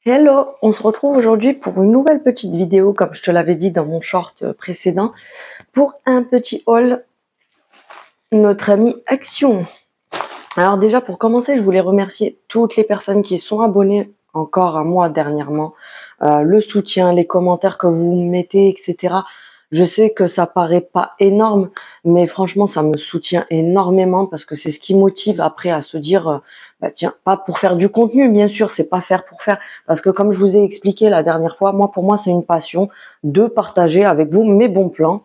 Hello, on se retrouve aujourd'hui pour une nouvelle petite vidéo, comme je te l'avais dit dans mon short précédent, pour un petit haul, notre ami Action. Alors déjà, pour commencer, je voulais remercier toutes les personnes qui sont abonnées encore à moi dernièrement, le soutien, les commentaires que vous mettez, etc. Je sais que ça paraît pas énorme, mais franchement, ça me soutient énormément parce que c'est ce qui motive après à se dire, bah tiens, pas pour faire du contenu, bien sûr, c'est pas faire pour faire, parce que comme je vous ai expliqué la dernière fois, pour moi, c'est une passion de partager avec vous mes bons plans.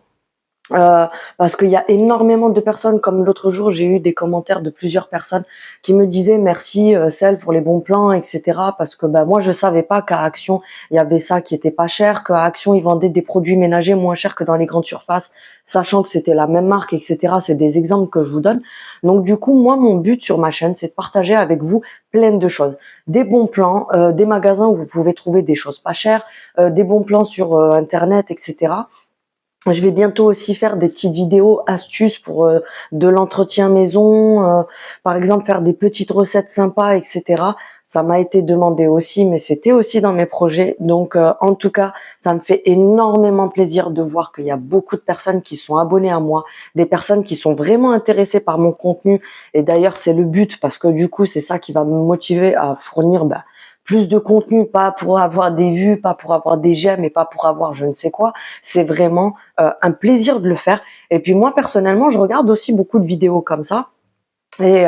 Parce qu'il y a énormément de personnes, comme l'autre jour, j'ai eu des commentaires de plusieurs personnes qui me disaient merci Cell pour les bons plans, etc. Parce que moi je savais pas qu'à Action il y avait ça qui était pas cher, qu'à Action ils vendaient des produits ménagers moins chers que dans les grandes surfaces, sachant que c'était la même marque, etc. C'est des exemples que je vous donne. Donc du coup moi mon but sur ma chaîne c'est de partager avec vous plein de choses, des bons plans, des magasins où vous pouvez trouver des choses pas chères, des bons plans sur internet, etc. Je vais bientôt aussi faire des petites vidéos astuces pour de l'entretien maison, par exemple faire des petites recettes sympas, etc. Ça m'a été demandé aussi, mais c'était aussi dans mes projets. Donc en tout cas, ça me fait énormément plaisir de voir qu'il y a beaucoup de personnes qui sont abonnées à moi, des personnes qui sont vraiment intéressées par mon contenu. Et d'ailleurs, c'est le but parce que du coup, c'est ça qui va me motiver à fournir plus de contenu, pas pour avoir des vues, pas pour avoir des j'aime et pas pour avoir je ne sais quoi. C'est vraiment un plaisir de le faire. Et puis moi personnellement, je regarde aussi beaucoup de vidéos comme ça. Et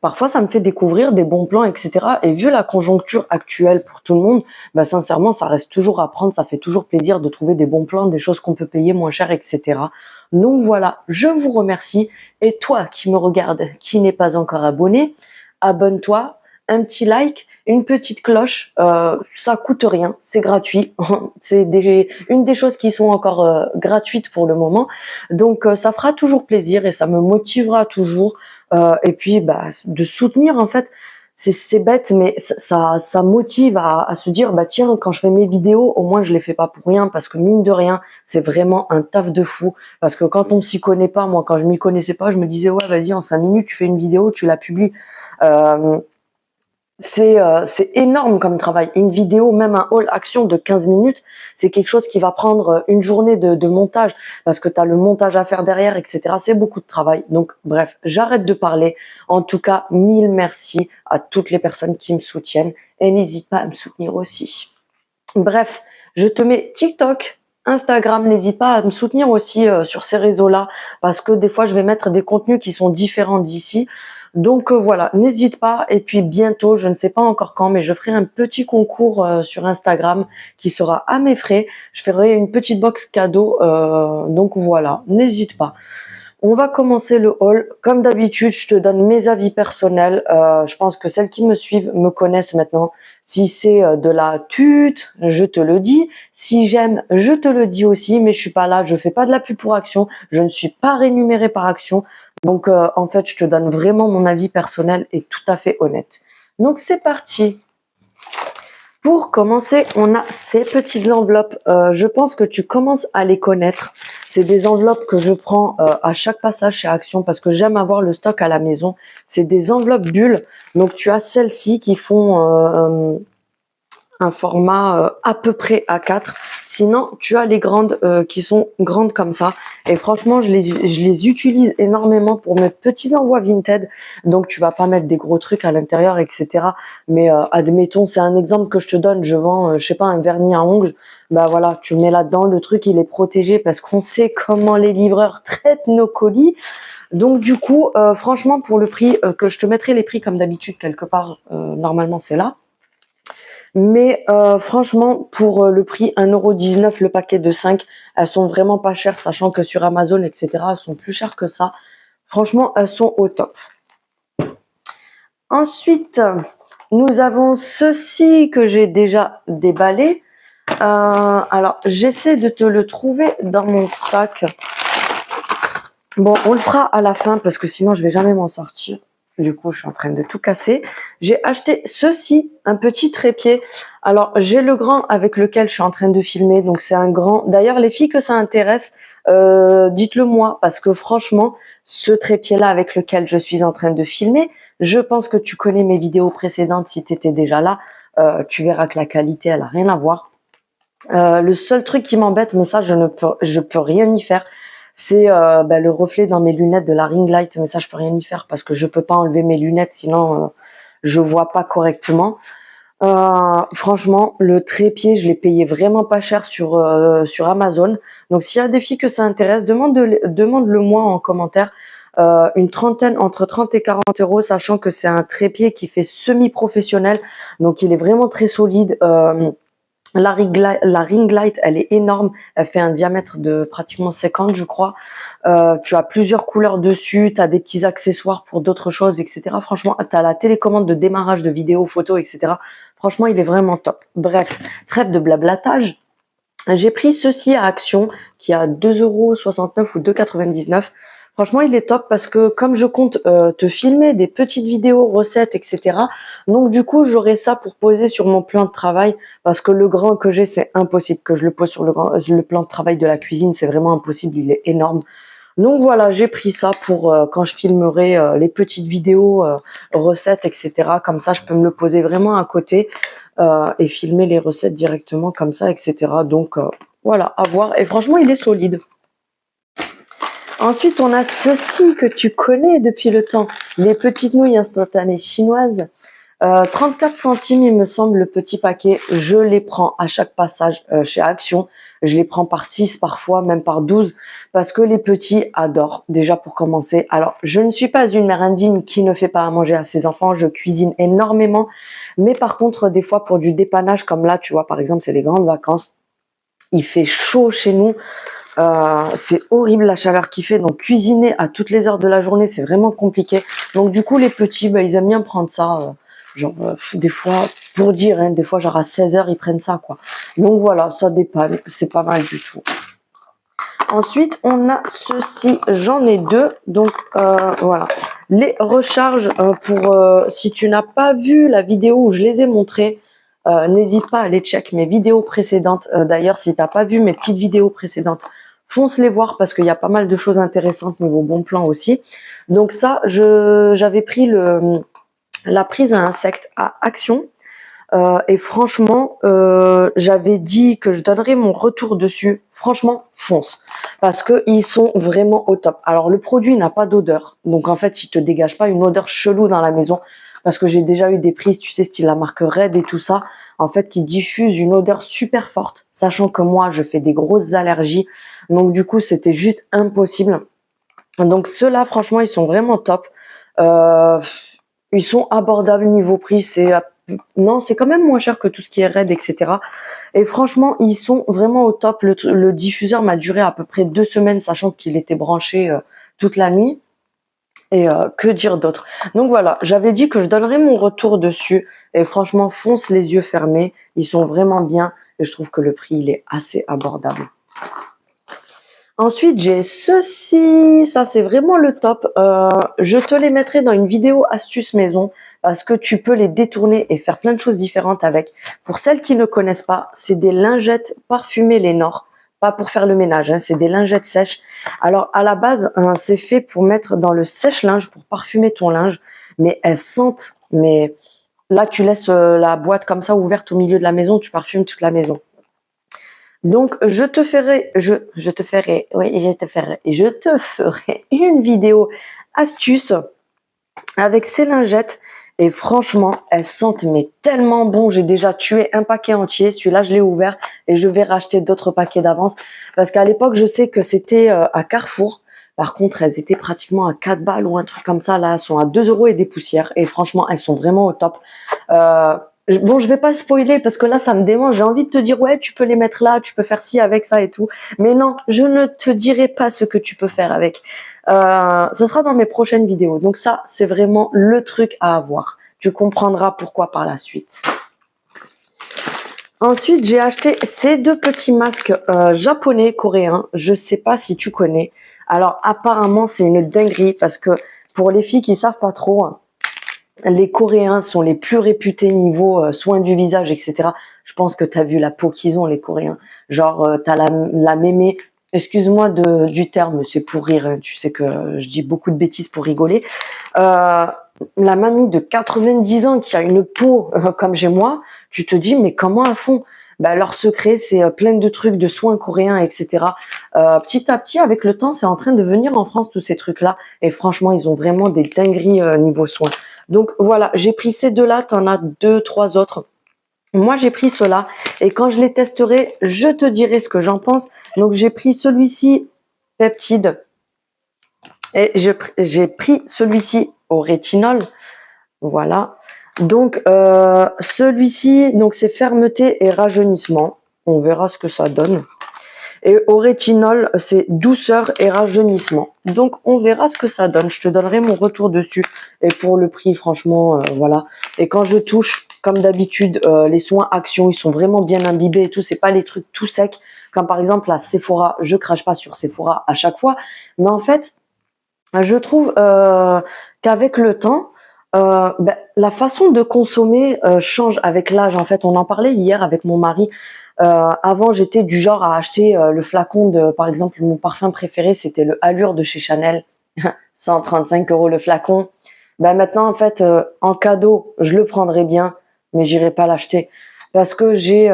parfois, ça me fait découvrir des bons plans, etc. Et vu la conjoncture actuelle pour tout le monde, sincèrement, ça reste toujours à prendre. Ça fait toujours plaisir de trouver des bons plans, des choses qu'on peut payer moins cher, etc. Donc voilà, je vous remercie. Et toi qui me regardes, qui n'est pas encore abonné, abonne-toi, un petit like, une petite cloche. Ça coûte rien, c'est gratuit. C'est une des choses qui sont encore gratuites pour le moment. Donc ça fera toujours plaisir et ça me motivera toujours. Et puis de soutenir en fait, c'est bête mais ça motive à se dire tiens, quand je fais mes vidéos au moins je les fais pas pour rien, parce que mine de rien c'est vraiment un taf de fou, parce que quand on s'y connaît pas, moi quand je m'y connaissais pas je me disais ouais vas-y en 5 minutes tu fais une vidéo, tu la publies. euh, c'est énorme comme travail. Une vidéo, même un haul action de 15 minutes, c'est quelque chose qui va prendre une journée de montage, parce que tu as le montage à faire derrière, etc. C'est beaucoup de travail. Donc bref, j'arrête de parler. En tout cas, mille merci à toutes les personnes qui me soutiennent et n'hésite pas à me soutenir aussi. Bref, je te mets TikTok, Instagram, n'hésite pas à me soutenir aussi sur ces réseaux-là, parce que des fois je vais mettre des contenus qui sont différents d'ici. Donc voilà, n'hésite pas. Et puis bientôt, je ne sais pas encore quand, mais je ferai un petit concours sur Instagram qui sera à mes frais. Je ferai une petite box cadeau. Donc voilà, n'hésite pas. On va commencer le haul. Comme d'habitude, je te donne mes avis personnels. Je pense que celles qui me suivent me connaissent maintenant. Si c'est de la tute, je te le dis. Si j'aime, je te le dis aussi. Mais je suis pas là, je fais pas de la pub pour Action. Je ne suis pas rémunérée par Action. Donc en fait, je te donne vraiment mon avis personnel et tout à fait honnête. Donc c'est parti. Pour commencer, on a ces petites enveloppes. Je pense que tu commences à les connaître. C'est des enveloppes que je prends à chaque passage chez Action parce que j'aime avoir le stock à la maison. C'est des enveloppes bulles. Donc tu as celles-ci qui font un format à peu près A4. Sinon, tu as les grandes qui sont grandes comme ça. Et franchement, je les utilise énormément pour mes petits envois Vinted. Donc, tu vas pas mettre des gros trucs à l'intérieur, etc. Mais admettons, c'est un exemple que je te donne. Je vends, je sais pas, un vernis à ongles. Voilà, tu le mets là-dedans. Le truc, il est protégé parce qu'on sait comment les livreurs traitent nos colis. Donc, du coup, franchement, pour le prix, que je te mettrai les prix comme d'habitude quelque part, normalement, c'est là. Mais franchement, pour le prix 1,19 € le paquet de 5, elles sont vraiment pas chères, sachant que sur Amazon, etc., elles sont plus chères que ça. Franchement, elles sont au top. Ensuite, nous avons ceci que j'ai déjà déballé. Alors, j'essaie de te le trouver dans mon sac. Bon, on le fera à la fin parce que sinon, je vais jamais m'en sortir. Du coup, je suis en train de tout casser. J'ai acheté ceci, un petit trépied. Alors, j'ai le grand avec lequel je suis en train de filmer. Donc, c'est un grand. D'ailleurs, les filles que ça intéresse, dites-le moi. Parce que franchement, ce trépied-là avec lequel je suis en train de filmer, je pense que tu connais mes vidéos précédentes si tu étais déjà là. tu verras que la qualité, elle a rien à voir. Le seul truc qui m'embête, mais ça, je peux rien y faire, c'est le reflet dans mes lunettes de la ring light. Mais ça, je peux rien y faire parce que je peux pas enlever mes lunettes, sinon je vois pas correctement. Franchement, le trépied, je l'ai payé vraiment pas cher sur Amazon. Donc, s'il y a des filles que ça intéresse, demande-le moi en commentaire. Une trentaine, entre 30 et 40 euros, sachant que c'est un trépied qui fait semi-professionnel. Donc, il est vraiment très solide. La ring light, elle est énorme. Elle fait un diamètre de pratiquement 50, je crois. Tu as plusieurs couleurs dessus. Tu as des petits accessoires pour d'autres choses, etc. Franchement, tu as la télécommande de démarrage de vidéos, photos, etc. Franchement, il est vraiment top. Bref, trêve de blablatage. J'ai pris ceci à Action, qui a 2,69 € ou 2,99 €. Franchement, il est top parce que comme je compte te filmer des petites vidéos, recettes, etc. Donc du coup, j'aurai ça pour poser sur mon plan de travail parce que le grand que j'ai, c'est impossible que je le pose sur le plan de travail de la cuisine. C'est vraiment impossible, il est énorme. Donc voilà, j'ai pris ça pour quand je filmerai les petites vidéos, recettes, etc. Comme ça, je peux me le poser vraiment à côté et filmer les recettes directement comme ça, etc. Donc voilà, à voir. Et franchement, il est solide. Ensuite, on a ceci que tu connais depuis le temps, les petites nouilles instantanées chinoises. 34 centimes, il me semble, le petit paquet. Je les prends à chaque passage chez Action. Je les prends par 6 parfois, même par 12, parce que les petits adorent, déjà pour commencer. Alors, je ne suis pas une mère indigne qui ne fait pas à manger à ses enfants. Je cuisine énormément. Mais par contre, des fois, pour du dépannage, comme là, tu vois, par exemple, c'est les grandes vacances. Il fait chaud chez nous. C'est horrible la chaleur qu'il fait. Donc, cuisiner à toutes les heures de la journée, c'est vraiment compliqué. Donc, du coup, les petits, ils aiment bien prendre ça. Des fois, pour dire, hein, des fois, genre à 16 h ils prennent ça, quoi. Donc voilà, ça dépanne, c'est pas mal du tout. Ensuite, on a ceci, j'en ai deux. Donc voilà, les recharges pour si tu n'as pas vu la vidéo où je les ai montrées, n'hésite pas à aller check mes vidéos précédentes. D'ailleurs, si tu n'as pas vu mes petites vidéos précédentes, fonce les voir parce qu'il y a pas mal de choses intéressantes niveau bon plan aussi. Donc ça, j'avais pris la prise à insectes à Action. Et franchement, j'avais dit que je donnerais mon retour dessus. Franchement, fonce. Parce que ils sont vraiment au top. Alors, le produit n'a pas d'odeur. Donc, en fait, il te dégage pas une odeur chelou dans la maison. Parce que j'ai déjà eu des prises, tu sais, style la marque Red et tout ça. En fait, qui diffusent une odeur super forte. Sachant que moi, je fais des grosses allergies. Donc, du coup, c'était juste impossible. Donc, ceux-là, franchement, ils sont vraiment top. Ils sont abordables niveau prix. Non, c'est quand même moins cher que tout ce qui est Red, etc. Et franchement, ils sont vraiment au top. Le diffuseur m'a duré à peu près 2 semaines, sachant qu'il était branché toute la nuit. Et que dire d'autre? Donc voilà, j'avais dit que je donnerais mon retour dessus. Et franchement, fonce les yeux fermés. Ils sont vraiment bien. Et je trouve que le prix, il est assez abordable. Ensuite, j'ai ceci. Ça, c'est vraiment le top. Je te les mettrai dans une vidéo astuce maison parce que tu peux les détourner et faire plein de choses différentes avec. Pour celles qui ne connaissent pas, c'est des lingettes parfumées Lénore. Pas pour faire le ménage, hein, c'est des lingettes sèches. Alors, à la base, c'est fait pour mettre dans le sèche-linge, pour parfumer ton linge. Mais elles sentent. Mais là, tu laisses la boîte comme ça ouverte au milieu de la maison, tu parfumes toute la maison. Donc, je te ferai une vidéo astuce avec ces lingettes. Et franchement, elles sentent mais tellement bon. J'ai déjà tué un paquet entier. Celui-là, je l'ai ouvert et je vais racheter d'autres paquets d'avance. Parce qu'à l'époque, je sais que c'était à Carrefour. Par contre, elles étaient pratiquement à 4 balles ou un truc comme ça. Là, elles sont à 2 € et des poussières. Et franchement, elles sont vraiment au top. Bon, je vais pas spoiler parce que là, ça me démange. J'ai envie de te dire, ouais, tu peux les mettre là, tu peux faire ci avec ça et tout. Mais non, je ne te dirai pas ce que tu peux faire avec. Ce sera dans mes prochaines vidéos. Donc ça, c'est vraiment le truc à avoir. Tu comprendras pourquoi par la suite. Ensuite, j'ai acheté ces deux petits masques japonais, coréens. Je sais pas si tu connais. Alors, apparemment, c'est une dinguerie parce que pour les filles qui savent pas trop, les Coréens sont les plus réputés niveau soins du visage, etc. Je pense que tu as vu la peau qu'ils ont, les Coréens. Genre, tu as la mémé. Excuse-moi du terme, c'est pour rire. Hein. Tu sais que je dis beaucoup de bêtises pour rigoler. La mamie de 90 ans qui a une peau comme j'ai moi, tu te dis, mais comment elles font? Ben, leur secret, c'est plein de trucs, de soins coréens, etc. Petit à petit, avec le temps, c'est en train de venir en France, tous ces trucs-là. Et franchement, ils ont vraiment des dingueries niveau soins. Donc voilà, j'ai pris ces deux-là, tu en as 2, 3 autres. Moi, j'ai pris ceux-là. Et quand je les testerai, je te dirai ce que j'en pense. Donc, j'ai pris celui-ci, peptide. Et j'ai pris celui-ci au rétinol. Voilà. Donc, celui-ci, donc c'est fermeté et rajeunissement. On verra ce que ça donne. Et au rétinol, c'est douceur et rajeunissement. Donc, on verra ce que ça donne. Je te donnerai mon retour dessus. Et pour le prix, franchement, voilà. Et quand je touche, comme d'habitude, les soins Action, ils sont vraiment bien imbibés et tout. C'est pas les trucs tout secs. Comme par exemple, la Sephora. Je crache pas sur Sephora à chaque fois. Mais en fait, je trouve qu'avec le temps, la façon de consommer change avec l'âge. En fait, on en parlait hier avec mon mari. Avant, j'étais du genre à acheter le flacon de, par exemple, mon parfum préféré, c'était le Allure de chez Chanel, 135 € le flacon. Maintenant, en fait, en cadeau, je le prendrais bien, mais j'irai pas l'acheter parce que j'ai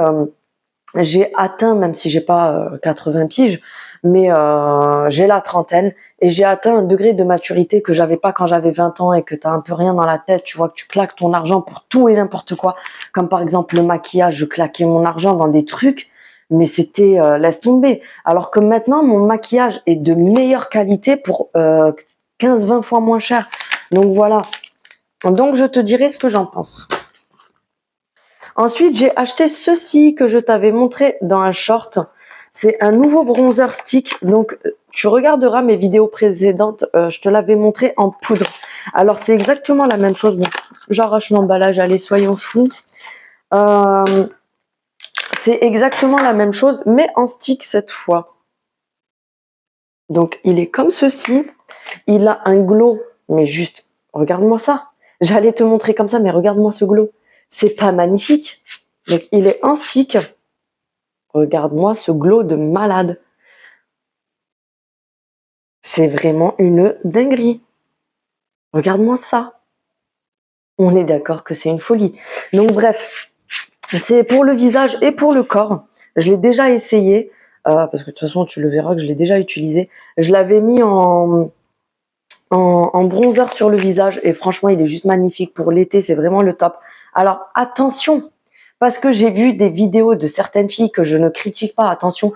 atteint, même si j'ai pas 80 piges, mais j'ai la trentaine et j'ai atteint un degré de maturité que j'avais pas quand j'avais 20 ans et que t'as un peu rien dans la tête, tu vois, que tu claques ton argent pour tout et n'importe quoi. Comme par exemple le maquillage, je claquais mon argent dans des trucs, mais c'était laisse tomber. Alors que maintenant, mon maquillage est de meilleure qualité pour 15-20 fois moins cher. Donc voilà. Donc je te dirai ce que j'en pense. Ensuite, j'ai acheté ceci que je t'avais montré dans un short. C'est un nouveau bronzer stick. Donc, tu regarderas mes vidéos précédentes. Je te l'avais montré en poudre. Alors, c'est exactement la même chose. Bon, j'arrache l'emballage. Allez, soyons fous. C'est exactement la même chose, mais en stick cette fois. Donc, il est comme ceci. Il a un glow. Mais juste, regarde-moi ça. J'allais te montrer comme ça, mais regarde-moi ce glow. C'est pas magnifique? Donc, il est en stick. Regarde-moi ce glow de malade. C'est vraiment une dinguerie. Regarde-moi ça. On est d'accord que c'est une folie. Donc bref, c'est pour le visage et pour le corps. Je l'ai déjà essayé, parce que de toute façon tu le verras que je l'ai déjà utilisé. Je l'avais mis en bronzer sur le visage et franchement il est juste magnifique. Pour l'été, c'est vraiment le top. Alors attention, parce que j'ai vu des vidéos de certaines filles que je ne critique pas, attention,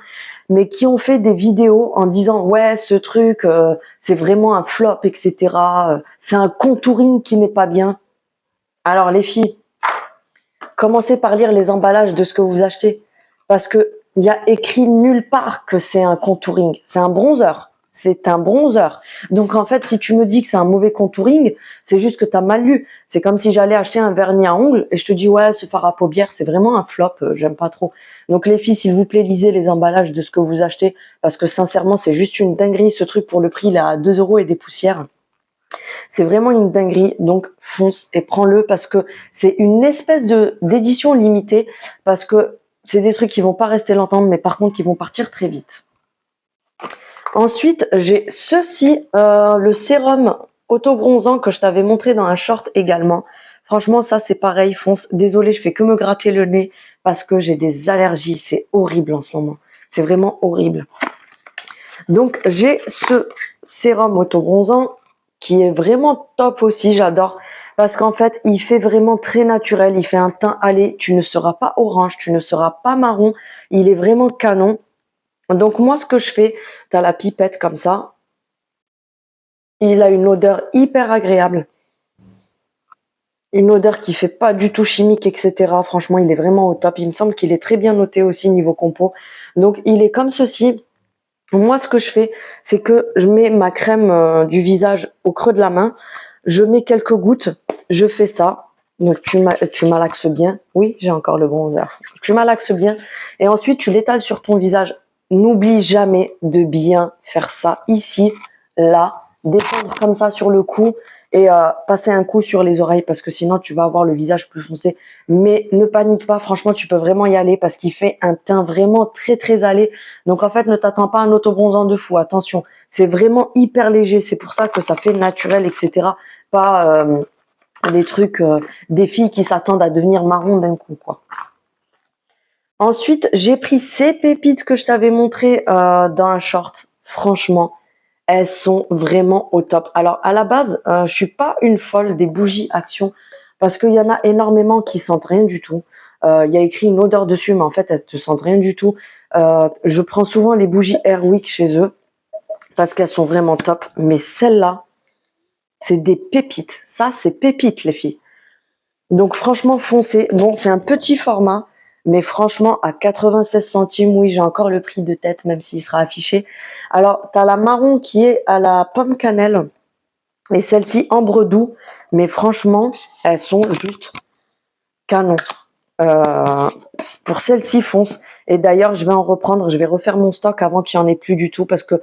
mais qui ont fait des vidéos en disant ouais ce truc c'est vraiment un flop, etc. C'est un contouring qui n'est pas bien. Alors les filles, commencez par lire les emballages de ce que vous achetez, parce que il y a écrit nulle part que c'est un contouring, c'est un bronzer. C'est un bronzer. Donc en fait, si tu me dis que c'est un mauvais contouring, c'est juste que tu as mal lu. C'est comme si j'allais acheter un vernis à ongles et je te dis ouais, ce fard à paupières, c'est vraiment un flop, j'aime pas trop. Donc les filles, s'il vous plaît, lisez les emballages de ce que vous achetez parce que sincèrement, c'est juste une dinguerie ce truc pour le prix, il est à 2 € et des poussières. C'est vraiment une dinguerie, donc fonce et prends-le parce que c'est une espèce de d'édition limitée parce que c'est des trucs qui vont pas rester longtemps mais par contre qui vont partir très vite. Ensuite, j'ai ceci, le sérum auto-bronzant que je t'avais montré dans un short également. Franchement, ça c'est pareil, fonce. Désolée, je fais que me gratter le nez parce que j'ai des allergies. C'est horrible en ce moment. C'est vraiment horrible. Donc, j'ai ce sérum auto-bronzant qui est vraiment top aussi, j'adore. Parce qu'en fait, il fait vraiment très naturel. Il fait un teint allé. Tu ne seras pas orange, tu ne seras pas marron. Il est vraiment canon. Donc moi, ce que je fais, tu as la pipette comme ça. Il a une odeur hyper agréable. Une odeur qui fait pas du tout chimique, etc. Franchement, il est vraiment au top. Il me semble qu'il est très bien noté aussi niveau compo. Donc il est comme ceci. Moi, ce que je fais, c'est que je mets ma crème du visage au creux de la main. Je mets quelques gouttes. Je fais ça. Donc tu malaxes bien. Oui, j'ai encore le bronzer. Tu malaxes bien. Et ensuite, tu l'étales sur ton visage. N'oublie jamais de bien faire ça ici, là, descendre comme ça sur le cou et passer un coup sur les oreilles parce que sinon tu vas avoir le visage plus foncé. Mais ne panique pas, franchement tu peux vraiment y aller parce qu'il fait un teint vraiment très très allé. Donc en fait ne t'attends pas à un autobronzant de fou, attention, c'est vraiment hyper léger, c'est pour ça que ça fait naturel, etc. les trucs des filles qui s'attendent à devenir marron d'un coup, quoi. Ensuite, j'ai pris ces pépites que je t'avais montré dans un short. Franchement, elles sont vraiment au top. Alors, à la base, je suis pas une folle des bougies Action parce qu'il y en a énormément qui sentent rien du tout. Il y a écrit une odeur dessus, mais en fait, elles te sentent rien du tout. Je prends souvent les bougies Airwick chez eux parce qu'elles sont vraiment top. Mais celle-là, c'est des pépites. Ça, c'est pépites, les filles. Donc, franchement, foncez. Bon, c'est un petit format. Mais franchement, à 96 centimes, oui, j'ai encore le prix de tête, même s'il sera affiché. Alors, tu as la marron qui est à la pomme cannelle. Et celle-ci, ambre doux. Mais franchement, elles sont juste canon. Pour celle-ci, fonce. Et d'ailleurs, je vais en reprendre. Je vais refaire mon stock avant qu'il n'y en ait plus du tout. Parce que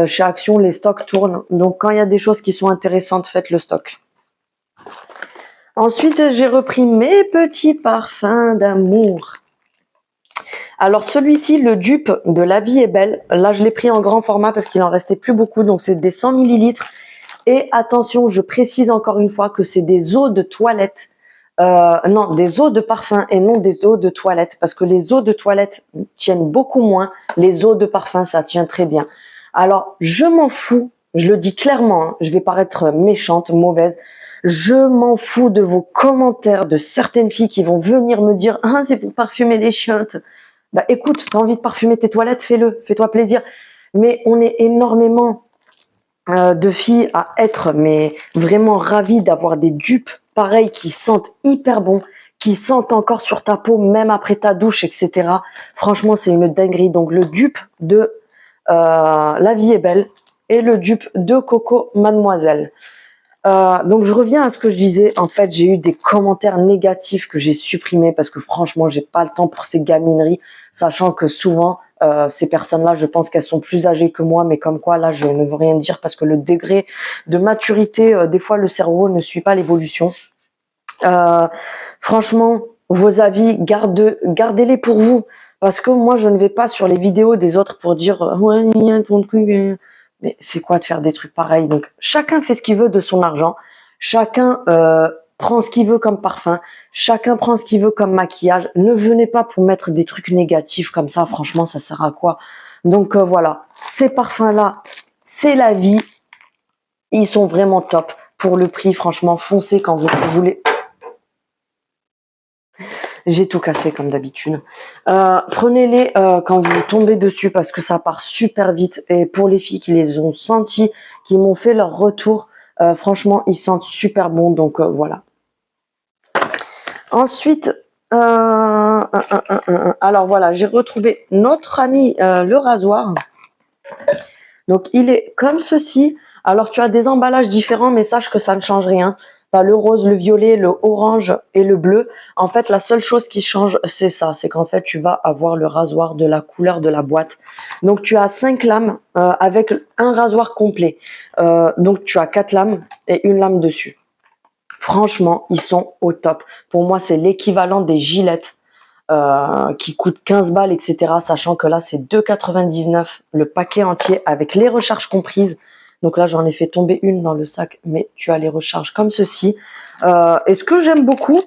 chez Action, les stocks tournent. Donc, quand il y a des choses qui sont intéressantes, faites le stock. Ensuite, j'ai repris mes petits parfums d'amour. Alors celui-ci, le dupe de La Vie est belle. Là, je l'ai pris en grand format parce qu'il en restait plus beaucoup. Donc, c'est des 100 ml. Et attention, je précise encore une fois que c'est des eaux de toilette. Non, des eaux de parfum et non des eaux de toilette. Parce que les eaux de toilette tiennent beaucoup moins. Les eaux de parfum, ça tient très bien. Alors, je m'en fous. Je le dis clairement. Hein, je vais paraître méchante, mauvaise. Je m'en fous de vos commentaires de certaines filles qui vont venir me dire « Ah, c'est pour parfumer les chiottes ». Bah écoute, t'as envie de parfumer tes toilettes, fais-le, fais-toi plaisir. Mais on est énormément de filles à être mais vraiment ravies d'avoir des dupes pareils qui sentent hyper bon, qui sentent encore sur ta peau même après ta douche, etc. Franchement, c'est une dinguerie. Donc le dupe de La Vie est belle et le dupe de Coco Mademoiselle. Donc je reviens à ce que je disais. En fait, j'ai eu des commentaires négatifs que j'ai supprimés parce que franchement, j'ai pas le temps pour ces gamineries, sachant que souvent ces personnes-là, je pense qu'elles sont plus âgées que moi, mais comme quoi là, je ne veux rien dire parce que le degré de maturité, des fois, le cerveau ne suit pas l'évolution. Franchement, vos avis, gardez-les pour vous, parce que moi, je ne vais pas sur les vidéos des autres pour dire ouais, ton truc. Mais c'est quoi de faire des trucs pareils? Donc, chacun fait ce qu'il veut de son argent. Chacun prend ce qu'il veut comme parfum. Chacun prend ce qu'il veut comme maquillage. Ne venez pas pour mettre des trucs négatifs comme ça. Franchement, ça sert à quoi? Donc, voilà. Ces parfums-là, c'est la vie. Ils sont vraiment top. Pour le prix, franchement, foncez quand vous voulez. J'ai tout cassé comme d'habitude. Prenez-les quand vous tombez dessus parce que ça part super vite. Et pour les filles qui les ont sentis, qui m'ont fait leur retour, franchement, ils sentent super bon. Donc voilà. Ensuite, alors voilà, j'ai retrouvé notre ami le rasoir. Donc il est comme ceci. Alors tu as des emballages différents, mais sache que ça ne change rien. Tu as le rose, le violet, le orange et le bleu. En fait, la seule chose qui change, c'est ça. C'est qu'en fait, tu vas avoir le rasoir de la couleur de la boîte. Donc, tu as 5 lames avec un rasoir complet. Donc, tu as 4 lames et une lame dessus. Franchement, ils sont au top. Pour moi, c'est l'équivalent des gilettes qui coûtent 15 balles, etc. Sachant que là, c'est 2,99 le paquet entier avec les recharges comprises. Donc là, j'en ai fait tomber une dans le sac, mais tu as les recharges comme ceci. Et ce que j'aime beaucoup,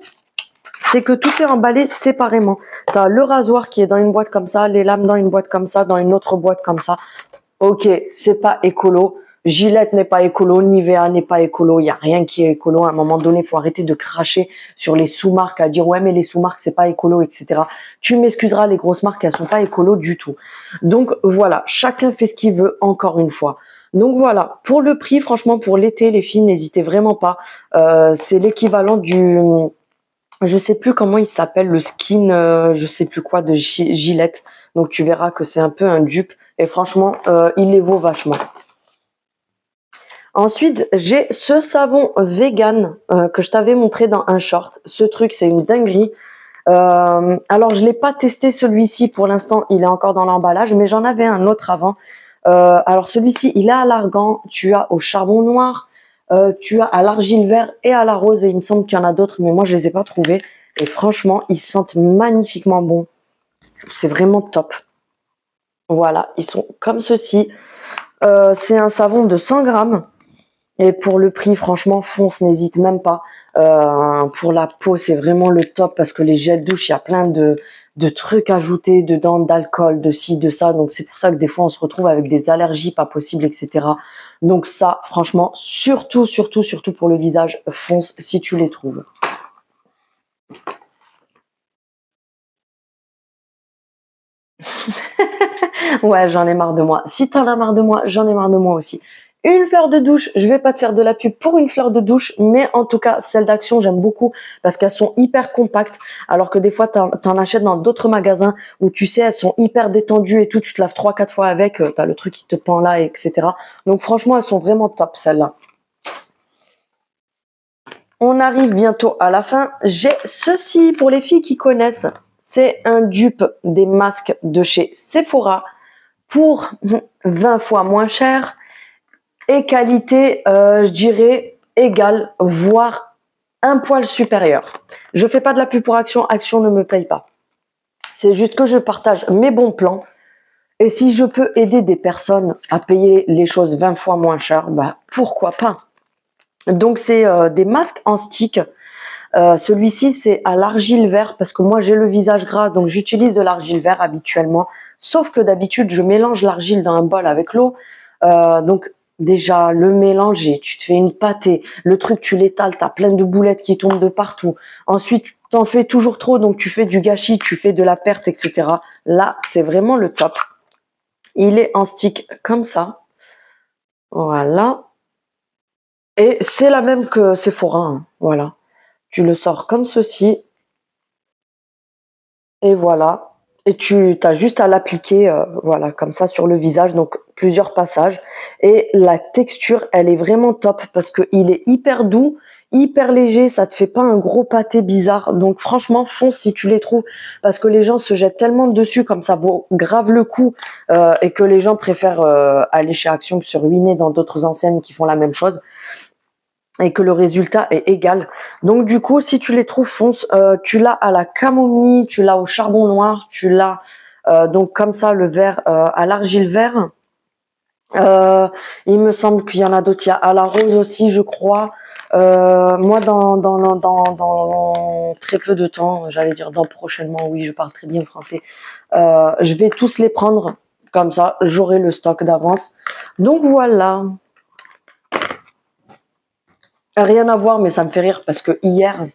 c'est que tout est emballé séparément. Tu as le rasoir qui est dans une boîte comme ça, les lames dans une boîte comme ça, dans une autre boîte comme ça. Ok, c'est pas écolo. Gillette n'est pas écolo, Nivea n'est pas écolo, il n'y a rien qui est écolo. À un moment donné, il faut arrêter de cracher sur les sous-marques, à dire ouais mais les sous-marques c'est pas écolo, etc. Tu m'excuseras, les grosses marques elles sont pas écolo du tout. Donc voilà, chacun fait ce qu'il veut encore une fois. Donc voilà, pour le prix, franchement pour l'été les filles, n'hésitez vraiment pas. C'est l'équivalent du, je sais plus comment il s'appelle, le skin, je sais plus quoi de Gillette. Donc tu verras que c'est un peu un dupe et franchement il les vaut vachement. Ensuite, j'ai ce savon vegan que je t'avais montré dans un short. Ce truc, c'est une dinguerie. Alors, je l'ai pas testé celui-ci pour l'instant. Il est encore dans l'emballage, mais j'en avais un autre avant. Alors, celui-ci, il est à l'argan. Tu as au charbon noir, tu as à l'argile vert et à la rose. Et il me semble qu'il y en a d'autres, mais moi, je les ai pas trouvés. Et franchement, ils sentent magnifiquement bon. C'est vraiment top. Voilà, ils sont comme ceci. C'est un savon de 100 grammes. Et pour le prix, franchement, fonce, n'hésite même pas. Pour la peau, c'est vraiment le top parce que les gels douche, il y a plein de trucs ajoutés dedans, d'alcool, de ci, de ça. Donc, c'est pour ça que des fois, on se retrouve avec des allergies pas possibles, etc. Donc ça, franchement, surtout, surtout, surtout pour le visage, fonce si tu les trouves. Ouais, j'en ai marre de moi. Si t'en as marre de moi, j'en ai marre de moi aussi. Une fleur de douche, je vais pas te faire de la pub pour une fleur de douche, mais en tout cas, celles d'Action, j'aime beaucoup parce qu'elles sont hyper compactes, alors que des fois, t'en achètes dans d'autres magasins où tu sais, elles sont hyper détendues et tout, tu te laves 3-4 fois avec, t'as le truc qui te pend là, etc. Donc franchement, elles sont vraiment top, celles-là. On arrive bientôt à la fin. J'ai ceci pour les filles qui connaissent. C'est un dupe des masques de chez Sephora pour 20 fois moins cher et qualité, je dirais, égale, voire un poil supérieur. Je fais pas de la pub pour Action, Action ne me paye pas. C'est juste que je partage mes bons plans et si je peux aider des personnes à payer les choses 20 fois moins cher, bah pourquoi pas. Donc c'est des masques en stick. Celui-ci c'est à l'argile vert parce que moi j'ai le visage gras donc j'utilise de l'argile vert habituellement. Sauf que d'habitude je mélange l'argile dans un bol avec l'eau. Donc déjà le mélanger, tu te fais une pâtée, le truc tu l'étales, t'as plein de boulettes qui tombent de partout. Ensuite tu t'en fais toujours trop donc tu fais du gâchis, tu fais de la perte, etc. Là c'est vraiment le top. Il est en stick comme ça. Voilà. Et c'est la même que Sephora, hein. Voilà. Tu le sors comme ceci. Et voilà. Et tu as juste à l'appliquer, voilà, comme ça sur le visage, donc plusieurs passages. Et la texture, elle est vraiment top parce qu'il est hyper doux, hyper léger, ça te fait pas un gros pâté bizarre. Donc franchement, fonce si tu les trouves parce que les gens se jettent tellement dessus comme ça vaut grave le coup et que les gens préfèrent aller chez Action que se ruiner dans d'autres enseignes qui font la même chose et que le résultat est égal. Donc du coup, si tu les trouves, fonce. Tu l'as à la camomille, tu l'as au charbon noir, tu l'as donc comme ça le vert à l'argile vert. Il me semble qu'il y en a d'autres. Il y a à la rose aussi, je crois. Moi, dans très peu de temps, j'allais dire dans prochainement, oui, je parle très bien français. Je vais tous les prendre comme ça, j'aurai le stock d'avance. Donc voilà. Rien à voir, mais ça me fait rire parce que hier,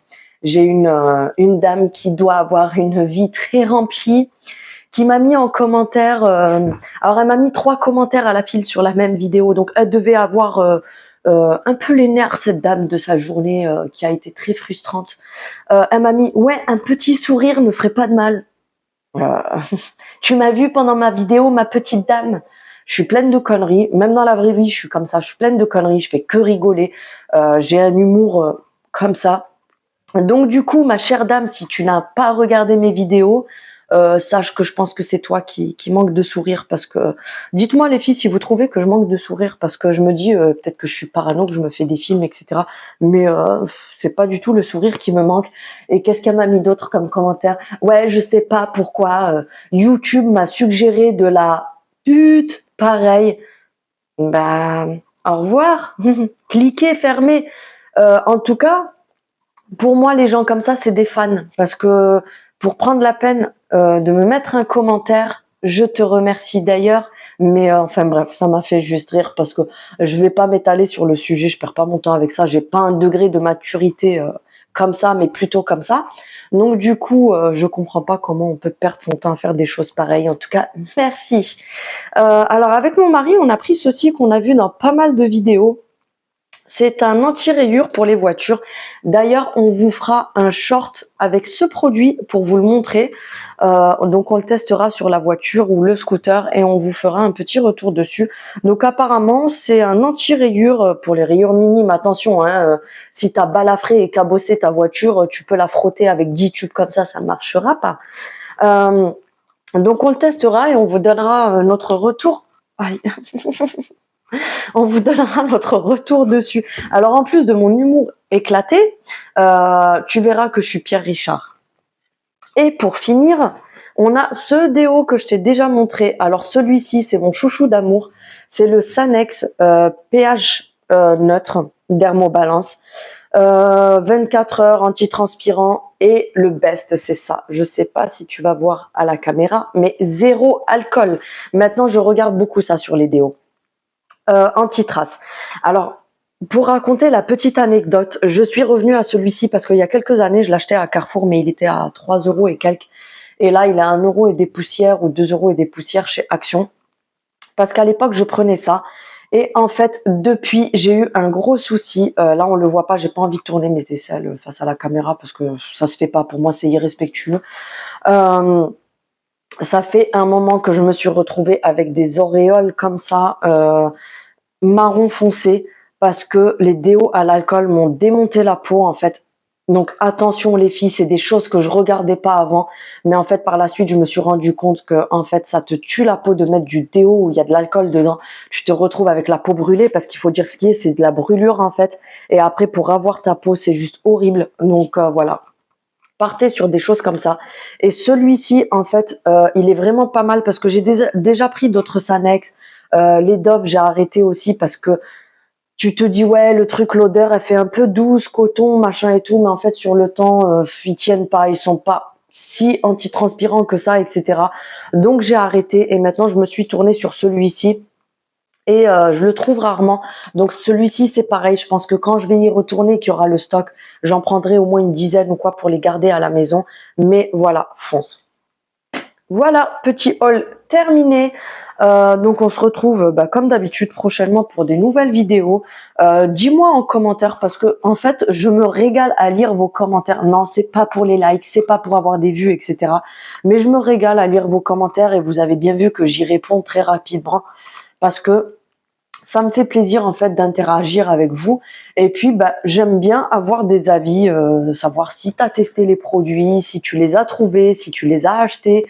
j'ai une dame qui doit avoir une vie très remplie, qui m'a mis en commentaire. Alors, elle m'a mis 3 commentaires à la file sur la même vidéo, donc elle devait avoir un peu les nerfs cette dame de sa journée qui a été très frustrante. Elle m'a mis ouais, un petit sourire ne ferait pas de mal. Euh, tu m'as vu pendant ma vidéo, ma petite dame. Je suis pleine de conneries. Même dans la vraie vie, je suis comme ça. Je suis pleine de conneries. Je fais que rigoler. J'ai un humour comme ça. Donc du coup, ma chère dame, si tu n'as pas regardé mes vidéos, sache que je pense que c'est toi qui manque de sourire parce que dites-moi les filles si vous trouvez que je manque de sourire parce que je me dis peut-être que je suis parano, que je me fais des films, etc. Mais c'est pas du tout le sourire qui me manque. Et qu'est-ce qu'elle m'a mis d'autre comme commentaire? Ouais, je sais pas pourquoi YouTube m'a suggéré de la pute pareil. Bah au revoir. Cliquez, fermez. En tout cas. Pour moi, les gens comme ça, c'est des fans. Parce que pour prendre la peine de me mettre un commentaire, je te remercie d'ailleurs. Mais enfin bref, ça m'a fait juste rire parce que je vais pas m'étaler sur le sujet, je perds pas mon temps avec ça. J'ai pas un degré de maturité comme ça, mais plutôt comme ça. Donc du coup, je comprends pas comment on peut perdre son temps à faire des choses pareilles. En tout cas, merci. Alors avec mon mari, on a pris ceci qu'on a vu dans pas mal de vidéos. C'est un anti-rayures pour les voitures. D'ailleurs, on vous fera un short avec ce produit pour vous le montrer. Donc, on le testera sur la voiture ou le scooter et on vous fera un petit retour dessus. Donc, apparemment, c'est un anti-rayures pour les rayures minimes. Attention, hein, si tu as balafré et cabossé ta voiture, tu peux la frotter avec 10 tubes comme ça ne marchera pas. Donc, on le testera et on vous donnera notre retour. Aïe. On vous donnera notre retour dessus. Alors en plus de mon humour éclaté, tu verras que je suis Pierre Richard. Et pour finir, on a ce déo que je t'ai déjà montré. Alors celui-ci, c'est mon chouchou d'amour. C'est le Sanex pH neutre Dermobalance. 24 heures antitranspirant et le best, c'est ça. Je sais pas si tu vas voir à la caméra, mais zéro alcool. Maintenant, je regarde beaucoup ça sur les déos. Anti-trace. Alors, pour raconter la petite anecdote, je suis revenue à celui-ci parce qu'il y a quelques années, je l'achetais à Carrefour, mais il était à 3 € et quelques. Et là, il est à 1 € et des poussières ou 2 € et des poussières chez Action. Parce qu'à l'époque, je prenais ça. Et en fait, depuis, j'ai eu un gros souci. Là, on le voit pas. J'ai pas envie de tourner mes aisselles face à la caméra parce que ça se fait pas. Pour moi, c'est irrespectueux. Ça fait un moment que je me suis retrouvée avec des auréoles comme ça, marron foncé, parce que les déos à l'alcool m'ont démonté la peau en fait. Donc attention les filles, c'est des choses que je regardais pas avant, mais en fait par la suite je me suis rendu compte que en fait ça te tue la peau de mettre du déo où il y a de l'alcool dedans. Tu te retrouves avec la peau brûlée parce qu'il faut dire ce qui est, c'est de la brûlure en fait. Et après pour avoir ta peau c'est juste horrible. Donc voilà. Partez sur des choses comme ça. Et celui-ci, en fait, il est vraiment pas mal parce que j'ai déjà pris d'autres Sanex. Les Dove, j'ai arrêté aussi parce que tu te dis, ouais, le truc, l'odeur, elle fait un peu douce, coton, machin et tout, mais en fait, sur le temps, ils tiennent pas, ils sont pas si antitranspirants que ça, etc. Donc, j'ai arrêté et maintenant, je me suis tournée sur celui-ci. Et je le trouve rarement. Donc celui-ci, c'est pareil. Je pense que quand je vais y retourner, qu'il y aura le stock, j'en prendrai au moins une dizaine ou quoi pour les garder à la maison. Mais voilà, fonce. Voilà, petit haul terminé. Donc on se retrouve comme d'habitude prochainement pour des nouvelles vidéos. Dis-moi en commentaire parce que en fait je me régale à lire vos commentaires. Non, c'est pas pour les likes, c'est pas pour avoir des vues, etc. Mais je me régale à lire vos commentaires et vous avez bien vu que j'y réponds très rapidement parce que ça me fait plaisir en fait d'interagir avec vous et puis j'aime bien avoir des avis, savoir si tu as testé les produits, si tu les as trouvés, si tu les as achetés,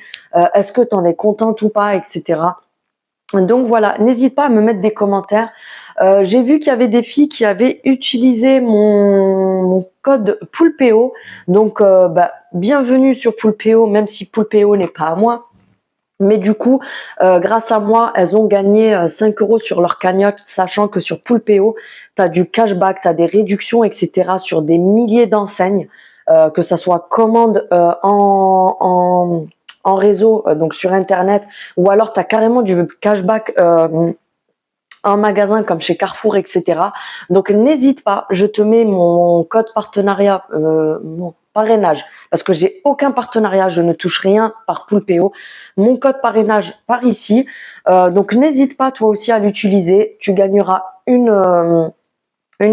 est-ce que tu en es contente ou pas, etc. Donc voilà, n'hésite pas à me mettre des commentaires. J'ai vu qu'il y avait des filles qui avaient utilisé mon code Poulpeo, donc bienvenue sur Poulpeo, même si Poulpeo n'est pas à moi. Mais du coup, grâce à moi, elles ont gagné 5 € sur leur cagnotte, sachant que sur Poulpeo, tu as du cashback, tu as des réductions, etc. sur des milliers d'enseignes, que ça soit commande en réseau, donc sur Internet, ou alors tu as carrément du cashback en magasin comme chez Carrefour, etc. Donc n'hésite pas, je te mets mon code partenariat, mon parrainage, parce que j'ai aucun partenariat, je ne touche rien par Poulpeo. Mon code parrainage par ici. Donc n'hésite pas toi aussi à l'utiliser. Tu gagneras une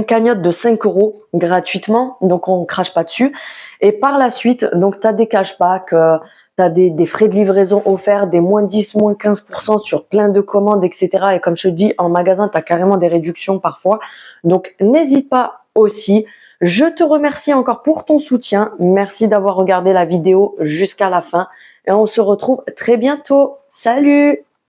cagnotte de 5 € gratuitement, donc on crache pas dessus. Et par la suite, donc tu as des cashbacks, tu as des frais de livraison offerts, des moins 10, moins 15% sur plein de commandes, etc. Et comme je te dis, en magasin, tu as carrément des réductions parfois. Donc n'hésite pas aussi. Je te remercie encore pour ton soutien. Merci d'avoir regardé la vidéo jusqu'à la fin. Et on se retrouve très bientôt. Salut!